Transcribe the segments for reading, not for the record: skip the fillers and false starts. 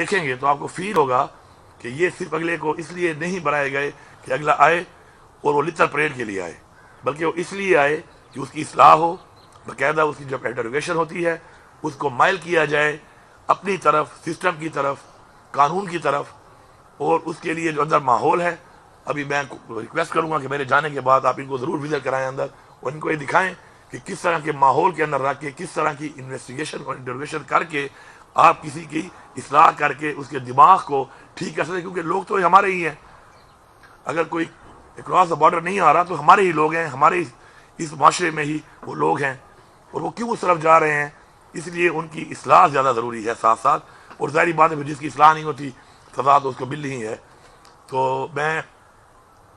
دیکھیں گے تو آپ کو فیل ہوگا کہ یہ صرف اگلے کو اس لیے نہیں بنائے گئے کہ اگلا آئے اور وہ لٹر پریڈ کے لیے آئے، بلکہ وہ اس لیے آئے کہ اس کی اصلاح ہو، باقاعدہ اس کی جب انٹروگیشن ہوتی ہے اس کو مائل کیا جائے اپنی طرف، سسٹم کی طرف، قانون کی طرف، اور اس کے لیے جو اندر ماحول ہے۔ ابھی میں ریکویسٹ کروں گا کہ میرے جانے کے بعد آپ ان کو ضرور وزٹ کرائیں اندر، اور ان کو یہ دکھائیں کہ کس طرح کے ماحول کے اندر رکھ کے، کس طرح کی انویسٹیگیشن اور انٹروگیشن کر کے آپ کسی کی اصلاح کر کے اس کے دماغ کو ٹھیک کر سکتے، کیونکہ لوگ تو ہمارے ہی ہیں۔ اگر کوئی اکراس دا بارڈر نہیں آ رہا تو ہمارے ہی لوگ ہیں، ہمارے اس معاشرے میں ہی وہ لوگ ہیں، اور وہ کیوں اس طرف جا رہے ہیں؟ اس لیے ان کی اصلاح زیادہ ضروری ہے ساتھ ساتھ، اور ظاہری بات ہے جس کی اصلاح نہیں ہوتی سزا تو اس کو مل رہی ہے۔ تو میں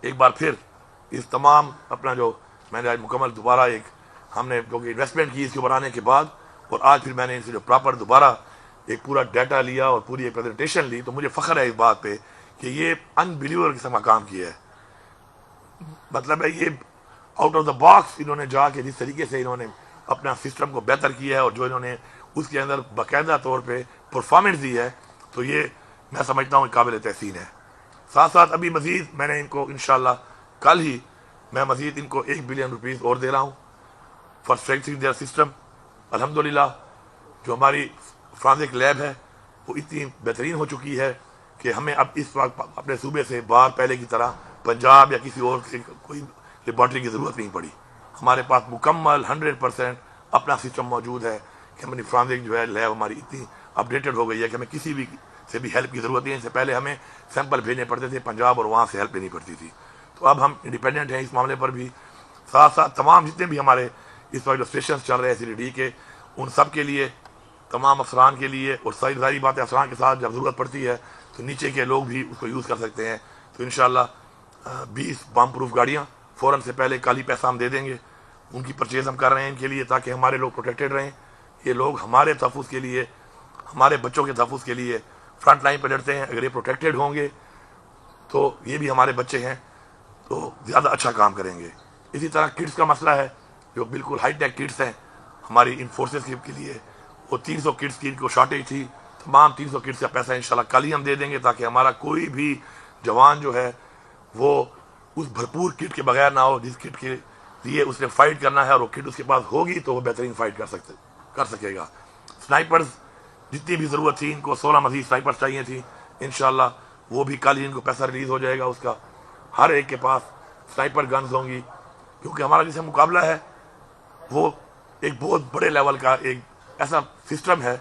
ایک بار پھر اس تمام اپنا جو میں نے آج مکمل دوبارہ ایک ہم نے کیونکہ انویسٹمنٹ کی اس کو بنانے کے بعد، اور آج پھر میں نے ان سے جو پراپر دوبارہ ایک پورا ڈیٹا لیا اور پوری ایک پریزنٹیشن لی، تو مجھے فخر ہے اس بات پہ کہ یہ انبلیور قسم کا کام کیا ہے۔ مطلب ہے یہ آؤٹ آف دا باکس انہوں نے جا کے جس طریقے سے انہوں نے اپنا سسٹم کو بہتر کیا ہے، اور جو انہوں نے اس کے اندر باقاعدہ طور پہ پرفارمنس دی ہے، تو یہ میں سمجھتا ہوں قابل تحسین ہے۔ ساتھ ساتھ ابھی مزید میں نے ان کو انشاءاللہ کل ہی میں مزید ان کو 1 بلین روپیز اور دے رہا ہوں فار اسٹرینتھنگ دیئر سسٹم۔ الحمدللہ جو ہماری فرانزک لیب ہے وہ اتنی بہترین ہو چکی ہے کہ ہمیں اب اس وقت اپنے صوبے سے باہر پہلے کی طرح پنجاب یا کسی اور سے کوئی لیبارٹری کی ضرورت نہیں پڑی۔ ہمارے پاس مکمل 100% اپنا سسٹم موجود ہے کہ ہماری فرانزک جو ہے لیب ہماری اتنی اپڈیٹڈ ہو گئی ہے کہ ہمیں کسی بھی سے بھی ہیلپ کی ضرورت نہیں ہے۔ اس سے پہلے ہمیں سیمپل بھیجنے پڑتے تھے پنجاب اور وہاں سے ہیلپ لینی پڑتی تھی، تو اب ہم انڈیپینڈنٹ ہیں اس معاملے پر بھی۔ ساتھ ساتھ تمام جتنے بھی ہمارے اس وقت جو اسٹیشنز چل رہے ہیں CDD کے، ان سب کے لیے، تمام افسران کے لیے، اور ظاہری بات ہے افسران کے ساتھ جب ضرورت پڑتی ہے تو نیچے کے لوگ بھی اس کو یوز کر سکتے ہیں۔ تو انشاءاللہ 20 بام پروف گاڑیاں فوراً سے پہلے کل ہی پیسہ ہم دے دیں گے، ان کی پرچیز ہم کر رہے ہیں ان کے لیے تاکہ ہمارے لوگ پروٹیکٹڈ رہیں۔ یہ لوگ ہمارے تحفظ کے لیے، ہمارے بچوں کے تحفظ کے لیے فرنٹ لائن پہ لڑتے ہیں۔ اگر یہ پروٹیکٹڈ ہوں گے تو یہ بھی ہمارے بچے ہیں تو زیادہ اچھا کام کریں گے۔ اسی طرح کٹس کا مسئلہ ہے جو بالکل ہائی ٹیک کٹس ہیں ہماری ان فورسز کے لیے، وہ 300 کٹس کی ان کو شارٹیج تھی، تمام 300 کٹس کا پیسہ انشاءاللہ کل ہی ہم دے دیں گے تاکہ ہمارا کوئی بھی جوان جو ہے وہ اس بھرپور کٹ کے بغیر نہ ہو جس کٹ کے لیے اس نے فائٹ کرنا ہے، اور وہ کٹ اس کے پاس ہوگی تو وہ بہترین فائٹ کر سکے گا۔ سنائپرز جتنی بھی ضرورت تھی، ان کو 16 مزید سنائپرز چاہیے تھی، انشاءاللہ وہ بھی کل ہی ان کو پیسہ ریلیز ہو جائے گا اس کا۔ ہر ایک کے پاس سنائپر گنز ہوں گی، کیونکہ ہمارا جس سے مقابلہ ہے وہ ایک بہت بڑے لیول کا ایک ایسا سسٹم ہے،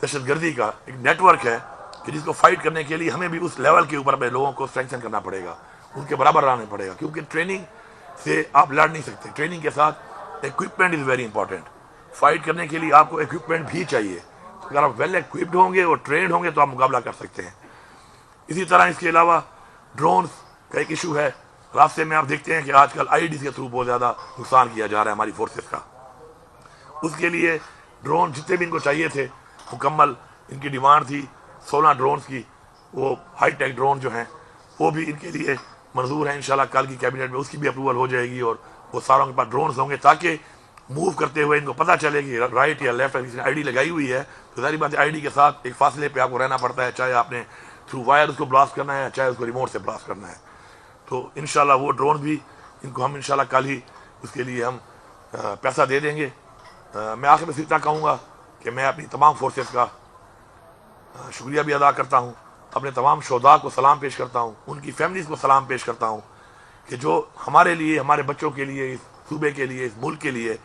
دہشت گردی کا ایک نیٹ ورک ہے کہ جس کو فائٹ کرنے کے لیے ہمیں بھی اس لیول کے اوپر لوگوں کو اسٹرینتھن کرنا پڑے گا، ان کے برابر رہنا پڑے گا، کیونکہ ٹریننگ سے آپ لڑ نہیں سکتے۔ ٹریننگ کے ساتھ equipment is very important. Fight کرنے کے لیے آپ کو ایکوپمنٹ بھی چاہیے، تو اگر آپ ویل ایکوپڈ ہوں گے اور ٹرینڈ ہوں گے تو آپ مقابلہ کر سکتے ہیں۔ اسی طرح اس کے علاوہ ڈرونز کا ایک ایشو ہے۔ راستے میں آپ دیکھتے ہیں کہ آج کل IEDs کے تھرو بہت زیادہ نقصان کیا جا رہا ہے ہماری فورسز کا۔ اس کے لیے ڈرون جتنے بھی ان کو چاہیے تھے، مکمل ان کی ڈیمانڈ تھی 16 ڈرونز کی، وہ ہائی ٹیک ڈرون جو ہیں وہ بھی ان کے لیے منظور ہیں۔ انشاءاللہ کل کی کیبنٹ میں اس کی بھی اپروول ہو جائے گی، اور وہ ساروں کے پاس ڈرونز ہوں گے تاکہ موو کرتے ہوئے ان کو پتہ چلے کہ رائٹ یا لیفٹ کسی نے ID لگائی ہوئی ہے تو ظاہری بات ہے ID کے ساتھ ایک فاصلے پہ آپ کو رہنا پڑتا ہے، چاہے آپ نے تھرو وائر اس کو بلاسٹ کرنا ہے چاہے اس کو ریموٹ سے بلاسٹ کرنا ہے۔ تو انشاءاللہ وہ ڈرون بھی ان کو ہم انشاءاللہ کل ہی اس کے لیے ہم پیسہ دے دیں گے۔ میں آخر میں اتنا کہوں گا کہ میں اپنی تمام فورسز کا شکریہ بھی ادا کرتا ہوں، اپنے تمام شہداء کو سلام پیش کرتا ہوں، ان کی فیملیز کو سلام پیش کرتا ہوں کہ جو ہمارے لیے، ہمارے بچوں کے لیے، اس صوبے کے لیے، اس ملک کے لیے،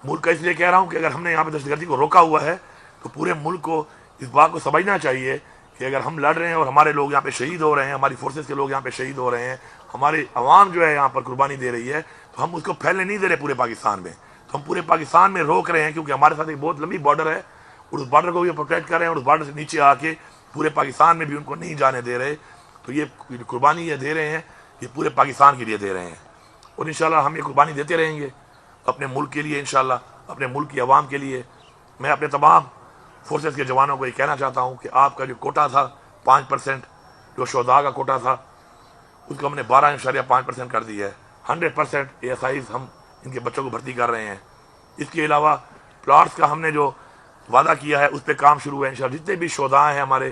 ملک کا اس لیے کہہ رہا ہوں کہ اگر ہم نے یہاں پہ دہشت گردی کو روکا ہوا ہے تو پورے ملک کو اس بات کو سمجھنا چاہیے کہ اگر ہم لڑ رہے ہیں اور ہمارے لوگ یہاں پہ شہید ہو رہے ہیں، ہماری فورسز کے لوگ یہاں پہ شہید ہو رہے ہیں، ہماری عوام جو ہے یہاں پر قربانی دے رہی ہے، تو ہم اس کو پھیلنے نہیں دے رہے پورے پاکستان میں، تو ہم پورے پاکستان میں روک رہے ہیں کیونکہ ہمارے ساتھ ایک بہت لمبی بارڈر ہے اور اس بارڈر کو بھی پروٹیکٹ کر رہے ہیں، اور اس بارڈر سے نیچے آ کے پورے پاکستان میں بھی ان کو نہیں جانے دے رہے۔ تو یہ قربانی یہ دے رہے ہیں، یہ پورے پاکستان کے لیے دے رہے ہیں، اور انشاءاللہ ہم یہ قربانی دیتے رہیں گے اپنے ملک کے لیے، انشاءاللہ اپنے ملک کی عوام کے لیے۔ میں اپنے تمام فورسز کے جوانوں کو یہ کہنا چاہتا ہوں کہ آپ کا جو کوٹا تھا 5% جو شہداء کا کوٹا تھا اس کو ہم نے 12.5% کر دیا ہے۔ 100% ASIs ہم ان کے بچوں کو بھرتی کر رہے ہیں۔ اس کے علاوہ پلاٹس کا ہم نے جو وعدہ کیا ہے اس پہ کام شروع ہے انشاءاللہ۔ جتنے بھی شہداء ہیں ہمارے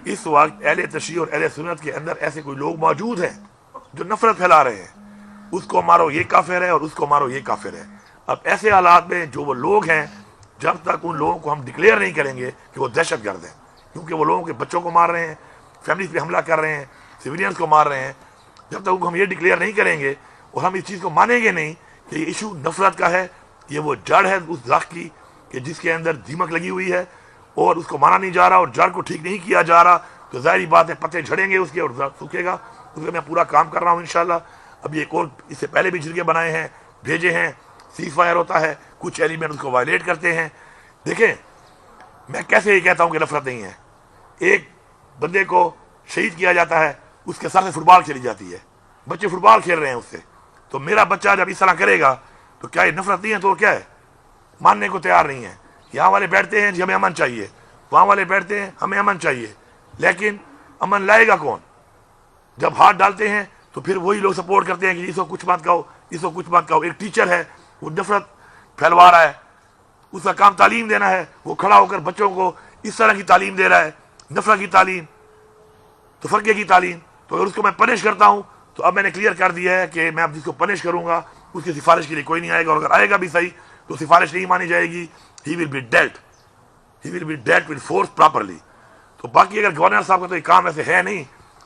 اس وقت اہل تشیع اور اہل سنت کے اندر ایسے کوئی لوگ موجود ہیں جو نفرت پھیلا رہے ہیں، اس کو مارو یہ کافر ہے اور اس کو مارو یہ کافر ہے۔ اب ایسے حالات میں جو وہ لوگ ہیں، جب تک ان لوگوں کو ہم ڈکلیئر نہیں کریں گے کہ وہ دہشت گرد ہیں، کیونکہ وہ لوگوں کے بچوں کو مار رہے ہیں، فیملیز پہ حملہ کر رہے ہیں، سویلینز کو مار رہے ہیں، جب تک ان کو ہم یہ ڈکلیئر نہیں کریں گے اور ہم اس چیز کو مانیں گے نہیں کہ یہ ایشو نفرت کا ہے، یہ وہ جڑ ہے اس درخت کی کہ جس کے اندر دیمک لگی ہوئی ہے اور اس کو مانا نہیں جا رہا اور جڑ کو ٹھیک نہیں کیا جا رہا، تو ظاہری بات ہے پتے جھڑیں گے اس کے اور سوکھے گا۔ اس میں پورا کام کر رہا ہوں انشاءاللہ۔ ابھی ایک اور اس سے پہلے بھی جرگے بنائے ہیں، بھیجے ہیں، سیز فائر ہوتا ہے، کچھ ایلیمنٹ اس کو وائلیٹ کرتے ہیں۔ دیکھیں میں کیسے یہ کہتا ہوں کہ نفرت نہیں ہے، ایک بندے کو شہید کیا جاتا ہے، اس کے سر سے فٹ بال کھیلی جاتی ہے، بچے فٹ بال کھیل رہے ہیں اس سے، تو میرا بچہ جب اس طرح کرے گا تو کیا یہ نفرت نہیں ہے؟ تو کیا ہے؟ ماننے کو تیار نہیں ہے۔ یہاں والے بیٹھتے ہیں جی ہمیں امن چاہیے، وہاں والے بیٹھتے ہیں ہمیں امن چاہیے، لیکن امن لائے گا کون؟ جب ہاتھ ڈالتے ہیں تو پھر وہی لوگ سپورٹ کرتے ہیں کہ اس کو کچھ مت کہو، اس کو کچھ مت کہو۔ ایک ٹیچر ہے وہ نفرت پھیلوا رہا ہے، اس کا کام تعلیم دینا ہے، وہ کھڑا ہو کر بچوں کو اس طرح کی تعلیم دے رہا ہے، نفرت کی تعلیم، تفرقے کی تعلیم۔ تو اگر اس کو میں پنش کرتا ہوں تو اب میں نے کلیئر کر دیا ہے کہ میں اب جس کو پنش کروں گا اس کی سفارش کے لیے کوئی نہیں آئے گا، اور اگر آئے گا بھی صحیح تو سفارش نہیں مانی جائے گی، he will be dealt with force properly. تو باقی اگر گورنر صاحب کا تو یہ کام ایسے ہے نہیں،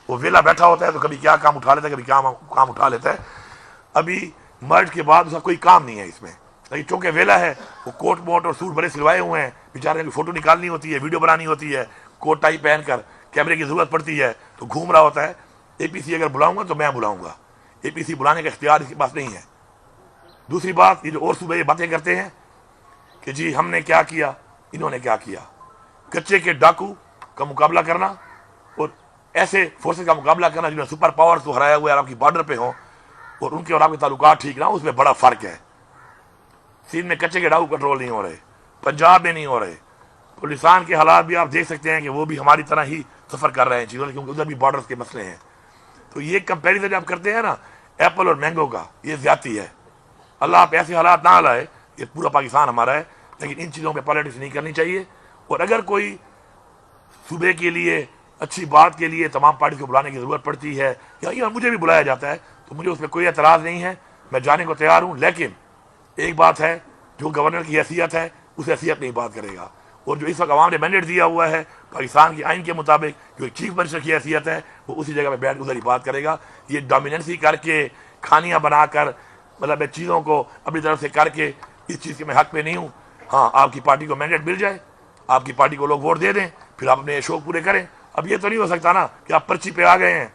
وہ ویلا بیٹھا ہوتا ہے تو کبھی کیا کام اٹھا لیتا ہے، کبھی کیا کام اٹھا لیتا ہے۔ ابھی مرج کے بعد اس کا کوئی کام نہیں ہے اس میں، لیکن چونکہ ویلا ہے وہ کوٹ موٹ اور سوٹ بڑے سلوائے ہوئے ہیں، بیچارے کی فوٹو نکالنی ہوتی ہے، ویڈیو بنانی ہوتی ہے، کوٹ ٹائی پہن کر کیمرے کی ضرورت پڑتی ہے تو گھوم رہا ہوتا ہے۔ اے پی سی اگر بلاؤں گا تو میں بلاؤں گا، اے پی سی بلانے کا اختیار اس کے پاس نہیں ہے۔ دوسری بات، یہ جو اور صوبے یہ باتیں کرتے ہیں کہ جی ہم نے کیا کیا، انہوں نے کیا کیا، کچے کے ڈاکو کا مقابلہ کرنا اور ایسے فورسز کا مقابلہ کرنا جنہوں نے سپر پاورز کو ہرایا ہوا ہے، آپ کی بارڈر پہ ہوں اور ان کے اور آپ کے تعلقات ٹھیک نہ ہوں، اس میں بڑا فرق ہے۔ سندھ میں کچے کے ڈاکو کنٹرول نہیں ہو رہے، پنجاب میں نہیں ہو رہے، پولیسان کے حالات بھی آپ دیکھ سکتے ہیں کہ وہ بھی ہماری طرح ہی سفر کر رہے ہیں چیزوں، کیونکہ ادھر بھی بارڈرز کے مسئلے ہیں۔ تو یہ کمپیریزن جب کرتے ہیں نا ایپل اور مینگو کا، یہ زیادتی ہے۔ اللہ آپ ایسے حالات نہ لائے، یہ پورا پاکستان ہمارا ہے، لیکن ان چیزوں پہ پالیٹکس نہیں کرنی چاہیے۔ اور اگر کوئی صوبے کے لیے اچھی بات کے لیے تمام پارٹی کو بلانے کی ضرورت پڑتی ہے یا مجھے بھی بلایا جاتا ہے تو مجھے اس میں کوئی اعتراض نہیں ہے، میں جانے کو تیار ہوں۔ لیکن ایک بات ہے، جو گورنر کی حیثیت ہے اس حیثیت میں ہی بات کرے گا، اور جو اس وقت عوام نے مینڈیٹ دیا ہوا ہے پاکستان کی آئین کے مطابق جو ایک چیف منسٹر کی حیثیت ہے، وہ اسی جگہ پہ بیٹھ کے ادھر ہی بات کرے گا۔ یہ ڈومیننسی کر کے کھانیاں بنا کر مطلب چیزوں کو اپنی طرف سے کر کے اس چیز کے میں حق پہ نہیں ہوں۔ ہاں آپ کی پارٹی کو مینڈیٹ مل جائے، آپ کی پارٹی کو لوگ ووٹ دے دیں، پھر آپ اپنے شوق پورے کریں۔ اب یہ تو نہیں ہو سکتا نا کہ آپ پرچی پہ آ گئے ہیں،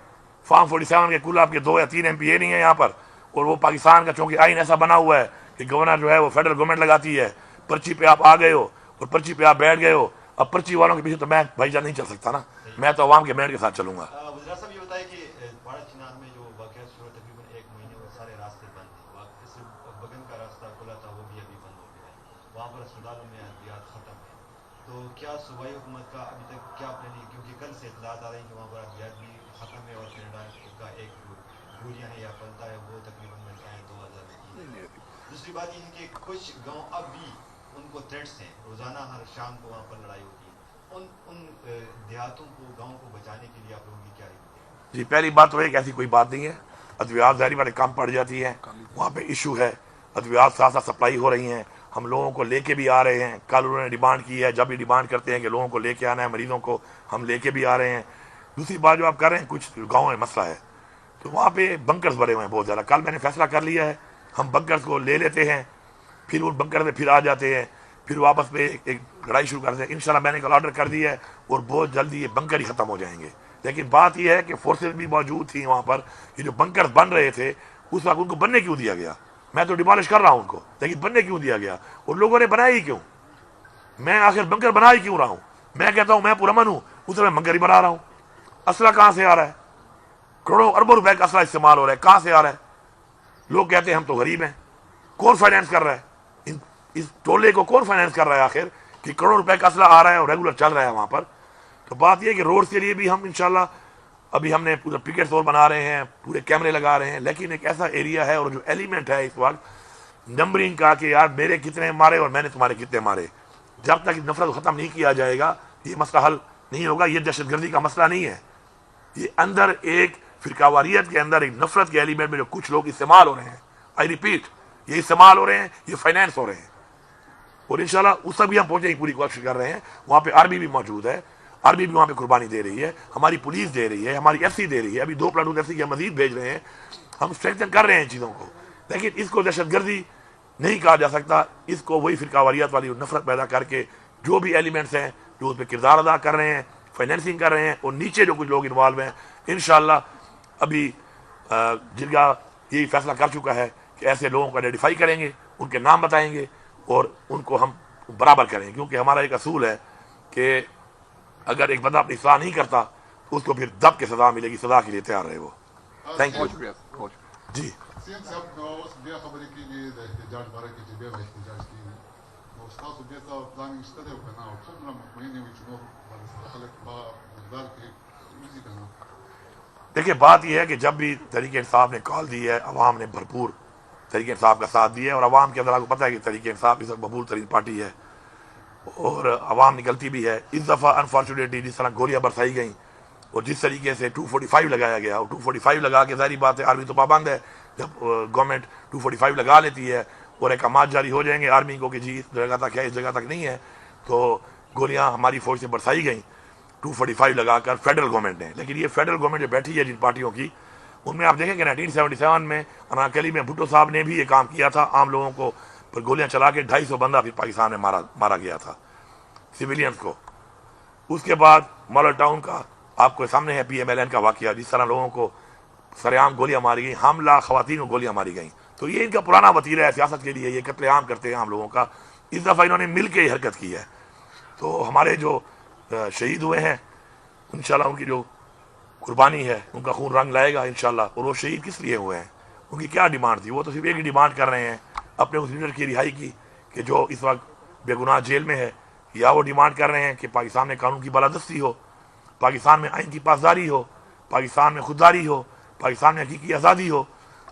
فارم 47 کے کل آپ کے 2 یا 3 ایم پی اے نہیں ہیں یہاں پر، اور وہ پاکستان کا چونکہ آئین ایسا بنا ہوا ہے کہ گورنر جو ہے وہ فیڈرل گورنمنٹ لگاتی ہے، پرچی پہ آپ آ گئے ہو اور پرچی پہ آپ بیٹھ گئے ہو۔ اب پرچی والوں کے پیچھے تو میں بھائی جان نہیں چل سکتا نا، میں تو عوام کے مینڈیٹ کے ساتھ چلوں گا۔ وزیر صاحب یہ بتائیں کہ بڑا چنار میں جو واقعات شروع تقریباً 1 مہینے اور سارے راستے بند تھے، اس بگن کا راستہ کھلا تھا وہ بھی ابھی بند ہو گیا ہے، وہاں پر اسپتالوں میں ادویات ختم ہیں، تو کیا صوبائی حکومت کا ابھی تک کیا پلان ہے؟ کیونکہ کل سے اطلاعات آ رہی ہیں کہ وہاں پر ادویات بھی ختم ہے اور کینیڈا کا ایک گولیاں ہے یا پلتا ہے وہ تقریباً ملتا ہے 2000 کی۔ دوسری بات یہ ہے کہ کچھ گاؤں اب بھی ان کو تھریٹس ہیں، روزانہ ہر شام کو وہاں پر لڑائی ہوتی ہے، ان دیہاتوں کو گاؤں کو بچانے کے لیے آپ لوگوں کی کیا رائے ہے؟ جی پہلی بات تو ہے کہ ایسی کوئی بات نہیں ہے، ادویات ظاہری بات کم پڑ جاتی ہیں، وہاں پہ ایشو ہے، ادویات ساتھ ساتھ سپلائی ہو رہی ہیں، ہم لوگوں کو لے کے بھی آ رہے ہیں، کل انہوں نے ڈیمانڈ کی ہے، جب بھی ڈیمانڈ کرتے ہیں کہ لوگوں کو لے کے آنا ہے، مریضوں کو ہم لے کے بھی آ رہے ہیں۔ دوسری بات جو آپ کر رہے ہیں، کچھ گاؤں میں مسئلہ ہے تو وہاں پہ بنکرز بھرے ہوئے ہیں بہت زیادہ۔ کل میں نے فیصلہ کر لیا ہے، ہم بنکرز کو لے لیتے ہیں، پھر ان بنکر میں پھر آ جاتے ہیں، پھر واپس میں ایک لڑائی شروع کرتے ہیں۔ انشاءاللہ میں نے کل آرڈر کر دیا ہے اور بہت جلدی یہ بنکر ہی ختم ہو جائیں گے۔ لیکن بات یہ ہے کہ فورسز بھی موجود تھیں وہاں پر، یہ جو بنکر بن رہے تھے اس وقت ان کو بننے کیوں دیا گیا؟ میں تو ڈیمالش کر رہا ہوں ان کو، لیکن بننے کیوں دیا گیا؟ اور لوگوں نے بنایا ہی کیوں؟ میں آخر بنکر بنا ہی کیوں رہا ہوں؟ میں کہتا ہوں میں پرامن ہوں، اس میں بنکر ہی بنا رہا ہوں۔ اسلحہ کہاں سے آ رہا ہے؟ کروڑوں اربوں روپے کا اسلحہ استعمال ہو رہا ہے، کہاں سے آ رہا ہے؟ لوگ کہتے ہیں ہم تو غریب ہیں، کون فائنینس کر رہا ہے؟ اس ٹولے کو کون فائنینس کر رہا ہے آخر کہ کروڑوں روپے کا اسلحہ آ رہا ہے اور ریگولر چل رہا ہے وہاں پر؟ تو بات یہ ہے کہ روڈ کے لیے بھی ہم انشاءاللہ ابھی ہم نے پورا پکٹ اور بنا رہے ہیں، پورے کیمرے لگا رہے ہیں، لیکن ایک ایسا ایریا ہے اور جو ایلیمنٹ ہے اس وقت نمبرنگ کا کہ یار میرے کتنے مارے اور میں نے تمہارے کتنے مارے، جب تک نفرت ختم نہیں کیا جائے گا یہ مسئلہ حل نہیں ہوگا. یہ دہشت گردی کا مسئلہ نہیں ہے, یہ اندر ایک فرقہ کے اندر ایک نفرت کے ایلیمنٹ میں جو کچھ لوگ استعمال ہو رہے ہیں, آئی ریپیٹ, یہ استعمال ہو رہے ہیں, یہ فائنینس ہو رہے ہیں. اور انشاءاللہ اس تک بھی ہم پہنچنے کی پوری کوشش کر رہے ہیں. وہاں پہ آرمی بھی موجود ہے, آرمی بھی وہاں پہ قربانی دے رہی ہے, ہماری پولیس دے رہی ہے, ہماری ایف سی دے رہی ہے, ابھی 2 پلاٹون ایف سی کے مزید بھیج رہے ہیں. ہم اسٹرینتھن کر رہے ہیں چیزوں کو, لیکن اس کو دہشت گردی نہیں کہا جا سکتا. اس کو وہی فرقہ واریت والی نفرت پیدا کر کے جو بھی ایلیمنٹس ہیں جو اس پہ کردار ادا کر رہے ہیں, فائنینسنگ کر رہے ہیں, اور نیچے جو کچھ لوگ انوالو ہیں, انشاءاللہ ابھی جرگہ یہی فیصلہ کر چکا ہے کہ ایسے لوگوں کو آئیڈینٹیفائی کریں گے, ان کے نام بتائیں گے اور ان کو ہم برابر کریں گے. کیونکہ ہمارا ایک اصول ہے کہ اگر ایک بندہ اپنی اصلاح نہیں کرتا تو اس کو پھر دب کے سزا ملے گی, سزا کے لیے تیار رہے وہ. Thank you. جی سیاست صاحب اوس بیا خبرې کېږي د احتجاج باره کې چې بیا به احتجاج کېږي, نو ستاسو بېرته پلانینګ شته دی او که نه, او څومره مطمئن یوئ چې نور خلک په مقدار کې وځي که نه؟ دیکھیے بات یہ ہے کہ جب بھی تحریک انصاف نے کال دی ہے, عوام نے بھرپور تحریک انصاف کا ساتھ دیا ہے, اور عوام کے اندر آپ کو پتہ ہے کہ تحریک انصاف اس وقت مقبول ترین پارٹی ہے اور عوام نکلتی بھی ہے. اس دفعہ انفارچونیٹلی جس طرح گولیاں برسائی گئیں اور جس طریقے سے 245 لگایا گیا, اور 245 لگا کے ظاہری بات ہے آرمی تو پابند ہے, جب گورنمنٹ 245 لگا لیتی ہے اور احکامات جاری ہو جائیں گے آرمی کو کہ جی اس جگہ تک ہے, اس جگہ تک نہیں ہے, تو گولیاں ہماری فوج سے برسائی گئیں 245 لگا کر فیڈرل گورنمنٹ نے. لیکن یہ فیڈرل گورنمنٹ جو بیٹھی ہے جن پارٹیوں کی, ان میں آپ دیکھیں کہ 1977 میں اناکلی میں بھٹو صاحب نے بھی یہ کام کیا تھا, عام لوگوں کو پر گولیاں چلا کے 250 بندہ پھر پاکستان میں مارا گیا تھا سویلینز کو. اس کے بعد مالا ٹاؤن کا آپ کو سامنے ہے پی ایم ایل این کا واقعہ, جس طرح لوگوں کو سرعام گولیاں ماری گئیں, حاملہ خواتین کو گولیاں ماری گئیں. تو یہ ان کا پرانا وتیرہ ہے سیاست کے لیے, یہ قتل عام کرتے ہیں عام لوگوں کا. اس دفعہ انہوں نے مل کے یہ حرکت کی ہے. تو ہمارے جو شہید ہوئے ہیں انشاءاللہ ان کی جو قربانی ہے ان کا خون رنگ لائے گا انشاءاللہ. اور وہ شہید کس لیے ہوئے ہیں, ان کی کیا ڈیمانڈ تھی؟ وہ تو صرف ایک ہی ڈیمانڈ کر رہے ہیں اپنے اس لیڈر کی رہائی کی کہ جو اس وقت بے گناہ جیل میں ہے, یا وہ ڈیمانڈ کر رہے ہیں کہ پاکستان میں قانون کی بالادستی ہو, پاکستان میں آئین کی پاسداری ہو, پاکستان میں خودداری ہو, پاکستان میں حقیقی آزادی ہو.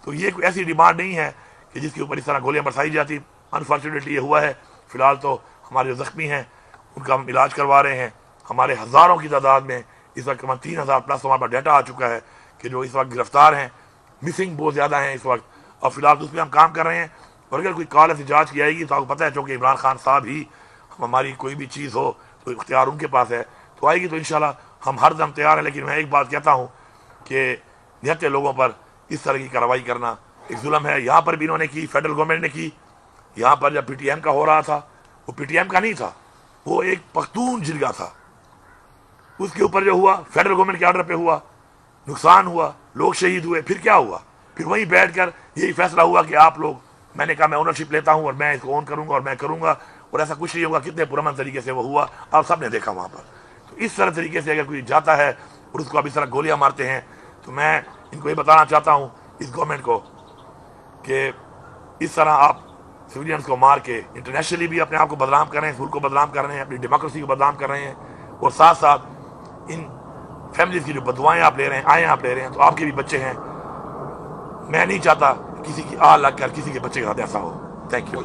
تو یہ کوئی ایسی ڈیمانڈ نہیں ہے کہ جس کے اوپر اس طرح گولیاں برسائی جاتی. انفارچونیٹلی یہ ہوا ہے. فی الحال تو ہمارے جو زخمی ہیں ان کا ہم علاج کروا رہے ہیں. ہمارے ہزاروں کی تعداد میں اس وقت 3000 پلس ہمارے پاس ڈیٹا آ چکا ہے کہ جو اس وقت گرفتار ہیں, مسنگ بہت زیادہ ہیں اس وقت, اور فی الحال اس پہ ہم کام کر رہے ہیں. اور اگر کوئی کال احتجاج کی جائے گی تو آپ کو پتہ ہے چونکہ عمران خان صاحب ہی ہماری کوئی بھی چیز ہو تو اختیار ان کے پاس ہے, تو آئے گی تو انشاءاللہ ہم ہر دم تیار ہیں. لیکن میں ایک بات کہتا ہوں کہ نہتے لوگوں پر اس طرح کی کارروائی کرنا ایک ظلم ہے. یہاں پر بھی انہوں نے کی, فیڈرل گورنمنٹ نے کی. یہاں پر جب پی ٹی ایم کا ہو رہا تھا, وہ پی ٹی ایم کا نہیں تھا, وہ ایک پختون جرگہ تھا. اس کے اوپر جو ہوا فیڈرل گورنمنٹ کے آرڈر پہ ہوا, نقصان ہوا, لوگ شہید ہوئے. پھر کیا ہوا؟ پھر وہیں بیٹھ کر یہی فیصلہ ہوا کہ آپ لوگ, میں نے کہا میں اونرشپ لیتا ہوں اور میں اس کو اون کروں گا اور میں کروں گا, اور ایسا کچھ نہیں ہوگا. کتنے پرامن طریقے سے وہ ہوا, آپ سب نے دیکھا وہاں پر. تو اس طرح طریقے سے اگر کوئی جاتا ہے اور اس کو اب اس طرح گولیاں مارتے ہیں, تو میں ان کو یہ بتانا چاہتا ہوں اس گورنمنٹ کو کہ اس طرح آپ سویلینز کو مار کے انٹرنیشنلی بھی اپنے آپ کو بدنام کر رہے ہیں, ملک کو بدنام کر رہے ہیں, اپنی ڈیموکریسی کو بدنام کر رہے ہیں, اور ساتھ ساتھ ان فیملیز کی جو بدوائیں آپ لے رہے ہیں, آئیں آپ لے رہے ہیں, تو آپ کے بھی بچے ہیں. میں نہیں چاہتا کسی کی آہ لگ کر کسی کے بچے کا ساتھ ایسا ہو. Thank you.